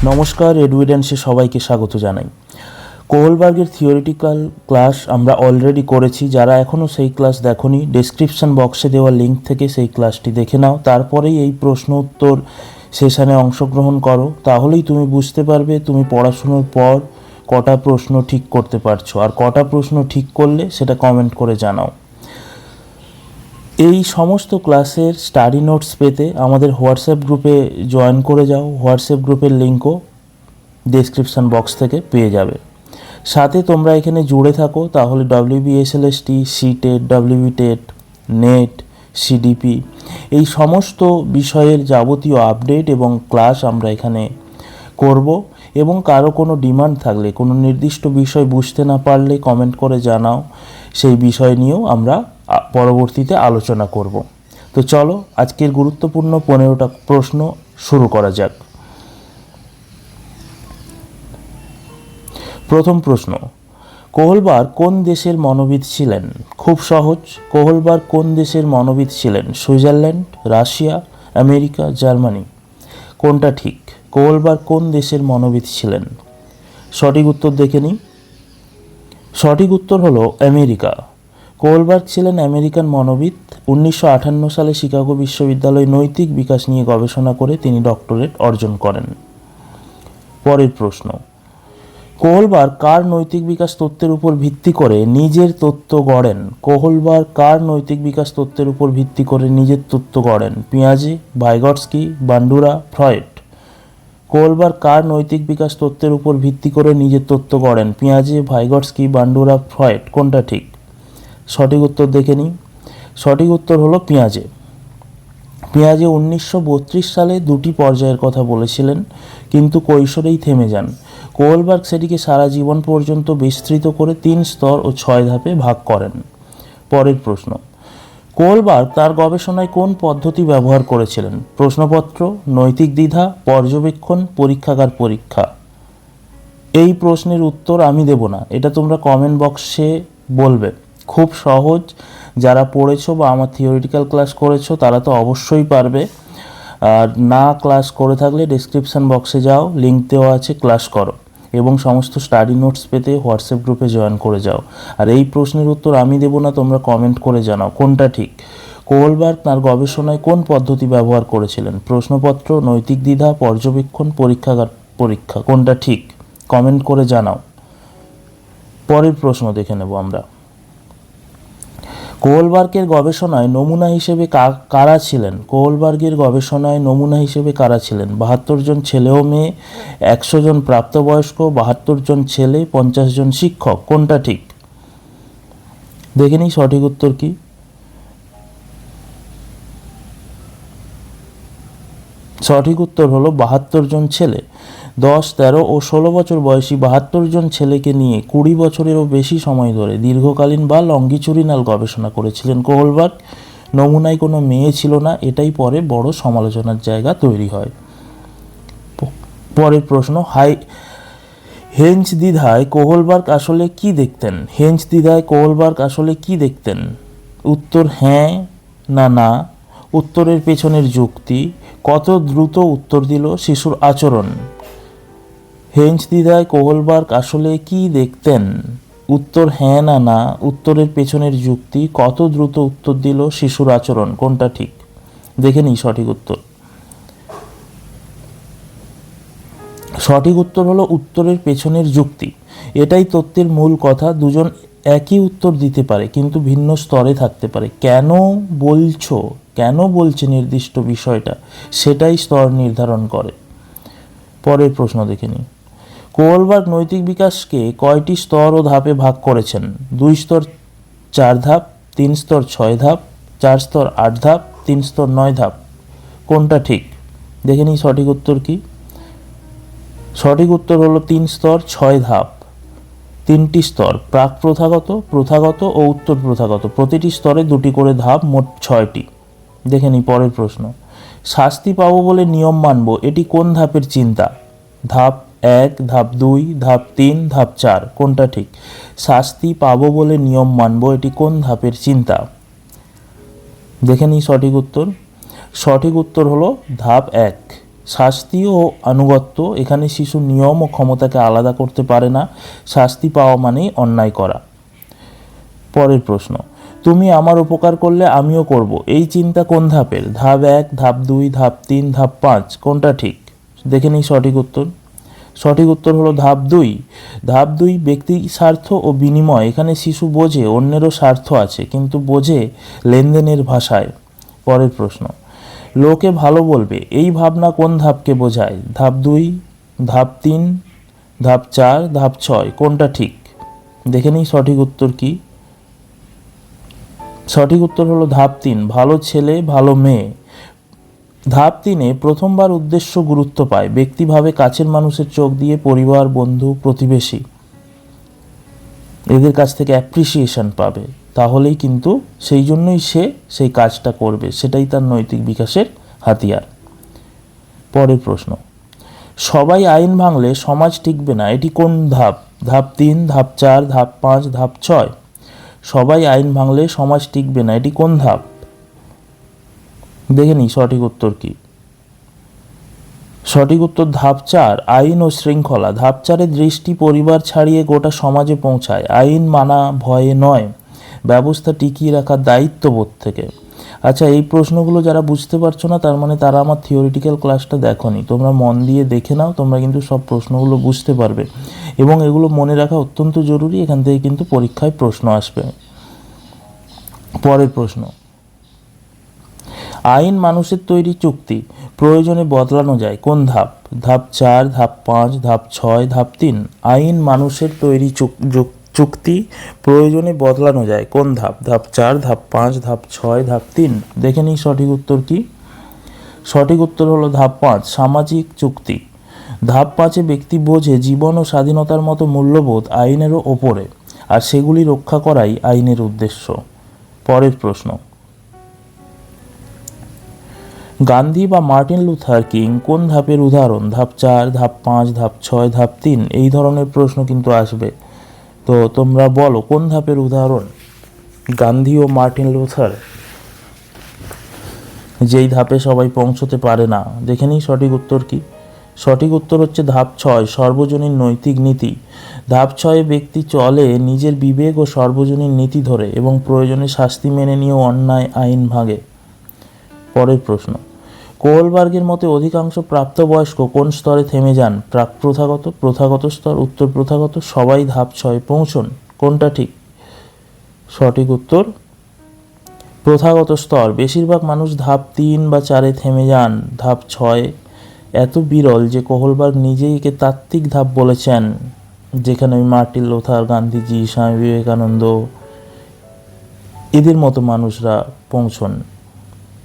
নমস্কার, এডুইডেন্সে সবাইকে স্বাগত জানাই। কোহলবার্গের থিওরিটিক্যাল ক্লাস আমরা অলরেডি করেছি। যারা এখনও সেই ক্লাস দেখোনি, ডেসক্রিপশন বক্সে দেওয়া লিঙ্ক থেকে সেই ক্লাসটি দেখে নাও, তারপরেই এই প্রশ্ন উত্তর সেশনে অংশগ্রহণ করো। তাহলেই তুমি বুঝতে পারবে তুমি পড়াশুনোর পর কটা প্রশ্ন ঠিক করতে পারছো, আর কটা প্রশ্ন ঠিক করলে সেটা কমেন্ট করে জানাও। এই সমস্ত ক্লাসের স্টাডি নোটস পেতে আমাদের হোয়াটসঅ্যাপ গ্রুপে জয়েন করে যাও। হোয়াটসঅ্যাপ গ্রুপের লিঙ্কও ডেসক্রিপশন বক্স থেকে পেয়ে যাবে। সাথে তোমরা এখানে জুড়ে থাকো, তাহলে WBSLST, CTET, WB TET, net, CDP এই সমস্ত বিষয়ের যাবতীয় আপডেট এবং ক্লাস আমরা এখানে করব। এবং কারো কোনো ডিমান্ড থাকলে, কোনো নির্দিষ্ট বিষয় বুঝতে না পারলে কমেন্ট করে জানাও, সেই বিষয় নিয়েও আমরা পরবর্তীতে আলোচনা করব। তো চলো আজকের গুরুত্বপূর্ণ 15টা প্রশ্ন শুরু করা যাক। প্রথম প্রশ্ন, কোহলবার্গ কোন দেশের মনোবিদ ছিলেন? খুব সহজ। কোহলবার্গ কোন দেশের মনোবিদ ছিলেন? Switzerland, Russia, America, Germany. কোনটা ঠিক? কোহলবার্গ কোন দেশের মনোবিদ ছিলেন? সঠিক উত্তর দেখে নিই। সঠিক উত্তর হলো আমেরিকা। কোহলবার্গ ছিলেন আমেরিকান মনোবিদ। 1958 সালে শিকাগো বিশ্ববিদ্যালয়ে নৈতিক বিকাশ নিয়ে গবেষণা করে তিনি ডক্টরেট অর্জন করেন। পরের প্রশ্ন, কোহলবার্গ কার নৈতিক বিকাশ তত্ত্বের উপর ভিত্তি করে নিজের তত্ত্ব গড়েন? কোহলবার্গ কার নৈতিক বিকাশ তত্ত্বের উপর ভিত্তি করে নিজের তত্ত্ব গড়েন? পিয়াজে, ভাইগটস্কি, বান্ডুরা, ফ্রয়েড। কোহলবার্গ কার নৈতিক বিকাশ তত্ত্বের উপর ভিত্তি করে নিজের তত্ত্ব গড়েন? পিয়াজে, ভাইগটস্কি, বান্ডুরা, ফ্রয়েড। কোনটা ঠিক? সঠিক উত্তর দেখে নিই। সঠিক উত্তর হলো পিয়াজে। পিয়াজে 1932 সালে দুটি পর্যায়ের কথা বলেছিলেন, কিন্তু কৈশোরেই থেমে যান। কোহলবার্গ সেটিকে সারা জীবন পর্যন্ত বিস্তৃত করে 3 স্তর ও 6 ধাপে ভাগ করেন। পরের প্রশ্ন, কোহলবার্গ তার গবেষণায় কোন পদ্ধতি ব্যবহার করেছিলেন? প্রশ্নপত্র, নৈতিক দ্বিধা, পর্যবেক্ষণ, পরীক্ষাগার পরীক্ষা। এই প্রশ্নের উত্তর আমি দেব না, এটা তোমরা কমেন্ট বক্সে বলবে। খুব সহজ। যারা পড়েছো বা আমার থিওরিটিক্যাল ক্লাস করেছো তারা তো অবশ্যই পারবে। আর না ক্লাস করে থাকলে ডেসক্রিপশন বক্সে যাও, লিঙ্ক দেওয়া আছে, ক্লাস করো এবং সমস্ত স্টাডি নোটস পেতে হোয়াটসঅ্যাপ গ্রুপে জয়েন করে যাও। আর এই প্রশ্নের উত্তর আমি দেব না, তোমরা কমেন্ট করে জানাও কোনটা ঠিক। কোহলবার্গ তার গবেষণায় কোন পদ্ধতি ব্যবহার করেছিলেন? প্রশ্নপত্র, নৈতিক দ্বিধা, পর্যবেক্ষণ, পরীক্ষাগার পরীক্ষা। কোনটা ঠিক? কমেন্ট করে জানাও। পরের প্রশ্ন দেখে নেব আমরা। কোহলবার্গের গবেষণায় নমুনা হিসেবে কারা ছিলেন? কোহলবার্গের গবেষণায় নমুনা হিসেবে কারা ছিলেন? 72 জন ছেলে ও মেয়ে, 100 জন প্রাপ্তবয়স্ক, 72 জন ছেলে, 50 জন শিক্ষক। কোনটা ঠিক? দেখে নিই সঠিক উত্তর কি। সঠিক উত্তর হলো 72 জন ছেলে। 10, 13 ও 16 বছর বয়সী 72 জন ছেলেকে নিয়ে 20 বছরেরও বেশি সময় ধরে দীর্ঘকালীন বা লঙ্গিচুরিনাল গবেষণা করেছিলেন কোহলবার্গ। নমুনায় কোনো মেয়ে ছিল না, এটাই পরে বড় সমালোচনার জায়গা তৈরি হয়। পরের প্রশ্ন, হেঞ্জ দ্বিধায় কোহলবার্গ আসলে কি দেখতেন? হেঞ্জ দ্বিধায় কোহলবার্গ আসলে কি দেখতেন? উত্তর হ্যাঁ না না। উত্তরের পেছনের যুক্তি, কত দ্রুত উত্তর দিল, শিশুর আচরণ। হেঞ্জ দ্বিধায় কোহলবার্গ আসলে কি দেখতেন? উত্তর হ্যাঁ না না। উত্তরের পেছনের যুক্তি, কত দ্রুত উত্তর দিল, শিশুর আচরণ। কোনটা ঠিক? দেখে নিই সঠিক উত্তর। সঠিক উত্তর হলো উত্তরের পেছনের যুক্তি। এটাই তত্ত্বের মূল কথা। দুজন একই উত্তর দিতে পারে কিন্তু ভিন্ন স্তরে থাকতে পারে। কেন বলছো, কেন বলছে নির্দিষ্ট বিষয়টা, সেটাই স্তর নির্ধারণ করে। পরের প্রশ্ন দেখে নিই। কোহলবার্গ নৈতিক বিকাশকে কয়টি স্তর ও ধাপে ভাগ করেছেন? 2 স্তর 4 ধাপ, 3 স্তর 6 ধাপ, 4 স্তর 8 ধাপ, 3 স্তর 9 ধাপ। কোনটা ঠিক? দেখে নিই সঠিক উত্তর কি। সঠিক উত্তর হলো 3 স্তর 6 ধাপ। 3টি স্তর, প্রাক প্রথাগত, প্রথাগত ও উত্তর প্রথাগত। প্রতিটি স্তরে 2টি করে ধাপ, মোট 6টি। দেখে নিই পরের প্রশ্ন। শাস্তি পাবো বলে নিয়ম মানব, এটি কোন ধাপের চিন্তা? ধাপ 1, ধাপ 2, ধাপ 3, ধাপ 4। কোনটা ঠিক? শাস্তি পাবো বলে নিয়ম মানব, এটি কোন ধাপের চিন্তা? দেখে নিই সঠিক উত্তর। সঠিক উত্তর হলো ধাপ 1। শাস্তি ও আনুগত্য, এখানে শিশু নিয়ম ও ক্ষমতাকে আলাদা করতে পারে না, শাস্তি পাওয়া মানেই অন্যায় করা। পরের প্রশ্ন, তুমি আমার উপকার করলে আমিও করব, এই চিন্তা কোন ধাপের? ধাপ 1, ধাপ 2, ধাপ 3, ধাপ 5, কোনটা ঠিক? দেখে নিই সঠিক উত্তর। সঠিক উত্তর হলো ধাপ 2। ধাপ 2 ব্যক্তি স্বার্থ ও বিনিময়, এখানে শিশু বোঝে অন্যেরও স্বার্থ আছে, কিন্তু বোঝে লেনদেনের ভাষায়। পরের প্রশ্ন, লোকে ভালো বলবে, এই ভাবনা কোন ধাপকে বোঝায়? ধাপ 2, ধাপ 3, ধাপ 4, ধাপ 6, কোনটা ঠিক? দেখে নিই সঠিক উত্তর কি। সঠিক উত্তর হলো ধাপ 3, ভালো ছেলে ভালো মেয়ে। ধাপ 3-এ প্রথমবার উদ্দেশ্য গুরুত্ব পায়, ব্যক্তি ভাবে কাছের মানুষের চোখ দিয়ে পরিবার, বন্ধু, প্রতিবেশী এদের কাছ থেকে অ্যাপ্রিসিয়েশন পাবে, তাহলেই কিন্তু সেই জন্যই সে সেই কাজটা করবে, সেটাই তার নৈতিক বিকাশের হাতিয়ার। পরের প্রশ্ন, সবাই আইন ভাঙলে সমাজ টিকবে না, এটি কোন ধাপ? ধাপ 3, ধাপ 4, ধাপ 5, ধাপ 6, সবাই আইন ভাঙলে সমাজ টিকবে না, এটি কোন ধাপ? দেখে নিই সঠিক উত্তর কি। সঠিক উত্তর ধাপ 4, আইন ও শৃঙ্খলা। ধাপ 4-এর দৃষ্টি পরিবার ছাড়িয়ে গোটা সমাজে পৌঁছায়, আইন মানা ভয়ে নয়, ব্যবস্থা টিকিয়ে রাখার দায়িত্ববোধ থেকে। আচ্ছা, এই প্রশ্নগুলো যারা বুঝতে পারছো না, তার মানে তারা আমার থিওরিটিক্যাল ক্লাসটা দেখোনি। তোমরা মন দিয়ে দেখে নাও, তোমরা কিন্তু সব প্রশ্নগুলো বুঝতে পারবে, এবং এগুলো মনে রাখা অত্যন্ত জরুরি, এখান থেকে কিন্তু পরীক্ষায় প্রশ্ন আসবে। পরের প্রশ্ন, আইন মানুষের তৈরি চুক্তি, প্রয়োজনে বদলানো যায়, কোন ধাপ? ধাপ 4, ধাপ 5, ধাপ 6, ধাপ 3, আইন মানুষের তৈরি চুক্তি, প্রয়োজনে বদলানো যায়, কোন ধাপ? ধাপ 4, ধাপ 5, ধাপ 6, ধাপ 3, দেখে নিই সঠিক উত্তর কি। সঠিক উত্তর হলো ধাপ 5, সামাজিক চুক্তি। ধাপ 5-এ ব্যক্তি বোঝে জীবন ও স্বাধীনতার মতো মূল্যবোধ আইনেরও ওপরে, আর সেগুলি রক্ষা করাই আইনের উদ্দেশ্য। পরের প্রশ্ন, গান্ধী বা মার্টিন লুথার কিং কোন ধাপের উদাহরণ? ধাপ 4, ধাপ 5, ধাপ 6, ধাপ 3, এই ধরনের প্রশ্ন কিন্তু আসবে, তো তোমরা বলো কোন ধাপের উদাহরণ গান্ধী ও মার্টিন লুথার, যেই ধাপে সবাই পৌঁছতে পারে না? দেখে নিই সঠিক উত্তর কি। সঠিক উত্তর হচ্ছে ধাপ 6, সর্বজনীন নৈতিক নীতি। ধাপ 6-এ ব্যক্তি চলে নিজের বিবেক ও সর্বজনীন নীতি ধরে, এবং প্রয়োজনে শাস্তি মেনে নিয়েও অন্যায় আইন ভাঙে। পরের প্রশ্ন, কোহলবার্গের মতে অধিকাংশ প্রাপ্তবয়স্ক কোন স্তরে থেমে যান? প্রাক প্রথাগত, প্রথাগত স্তর, উত্তর প্রথাগত, সবাই ধাপ 6 পৌঁছন, কোনটা ঠিক? সঠিক উত্তর প্রথাগত স্তর। বেশিরভাগ মানুষ ধাপ 3 বা 4-এ থেমে যান। ধাপ 6 এত বিরল যে কোহলবার্গ নিজেই একে তাত্ত্বিক ধাপ বলেছেন, যেখানে মার্টিন লুথার, গান্ধীজি, স্বামী বিবেকানন্দ এদের মতো মানুষরা পৌঁছন।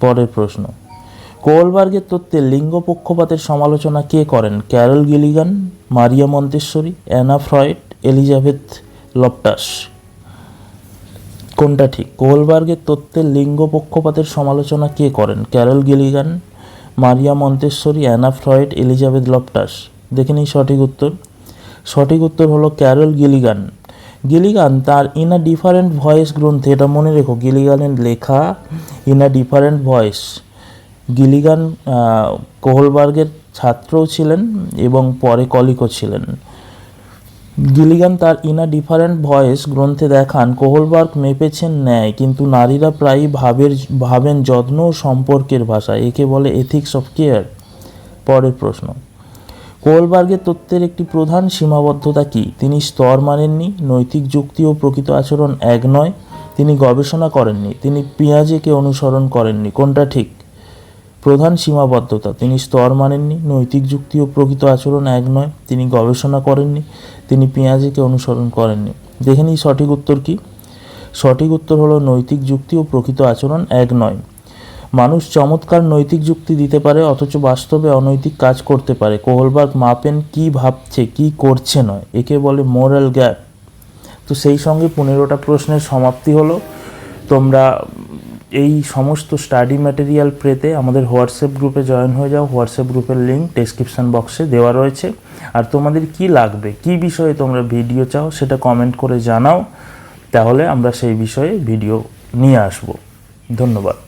পরের প্রশ্ন, কোহলবার্গের তত্ত্বে লিঙ্গ পক্ষপাতের সমালোচনা কে করেন? Carol Gilligan, Maria Montessori, Anna Freud, Elizabeth Loftus, কোনটা ঠিক? কোহলবার্গের তত্ত্বে লিঙ্গ পক্ষপাতের সমালোচনা কে করেন? Carol Gilligan, Maria Montessori, Anna Freud, Elizabeth Loftus, দেখে নিই সঠিক উত্তর। সঠিক উত্তর হলো ক্যারল গিলিগান। গিলিগান তার ইন আ ডিফারেন্ট ভয়েস গ্রন্থে, এটা মনে রেখো, গিলিগানের লেখা ইন আ ডিফারেন্ট ভয়েস। গিলিগান কোহলবার্গের ছাত্রও ছিলেন এবং পরে কলিগও ছিলেন। গিলিগান তার ইন আ ডিফারেন্ট ভয়েস গ্রন্থে দেখান, কোহলবার্গ মেপেছেন ন্যায়, কিন্তু নারীরা প্রায়ই ভাবেন যত্ন ও সম্পর্কের ভাষায়, একে বলে এথিক্স অফ কেয়ার। পরের প্রশ্ন, কোহলবার্গের তত্ত্বের একটি প্রধান সীমাবদ্ধতা কি? তিনি স্তর মানেননি, নৈতিক যুক্তি ও প্রকৃত আচরণ এক নয়, তিনি গবেষণা করেননি, তিনি পিয়াজেকে অনুসরণ করেননি, কোনটা ঠিক? প্রধান সীমাবদ্ধতা, তিনি স্তর মানেননি, নৈতিক যুক্তি ও প্রকৃত আচরণ এক নয়, তিনি গবেষণা করেননি, তিনি পিয়াজেকে অনুসরণ করেননি। দেখে নিই সঠিক উত্তর কি। সঠিক উত্তর হলো নৈতিক যুক্তি ও প্রকৃত আচরণ এক নয়। মানুষ চমৎকার নৈতিক যুক্তি দিতে পারে, অথচ বাস্তবে অনৈতিক কাজ করতে পারে। কোহলবার্গ মাপেন কি ভাবছে, কি করছে নয়, একে বলে মোরাল গ্যাপ। তো সেই সঙ্গে 15টা প্রশ্নের সমাপ্তি হলো। তোমরা এই সমস্ত স্টাডি ম্যাটেরিয়াল পেতে আমাদের হোয়াটসঅ্যাপ গ্রুপে জয়েন হয়ে যাও। হোয়াটসঅ্যাপ গ্রুপের লিঙ্ক ডেসক্রিপশন বক্সে দেওয়া রয়েছে। আর তোমাদের কি লাগবে, কি বিষয়ে তোমরা ভিডিও চাও, সেটা কমেন্ট করে জানাও, তাহলে আমরা সেই বিষয়ে ভিডিও নিয়ে আসব। ধন্যবাদ।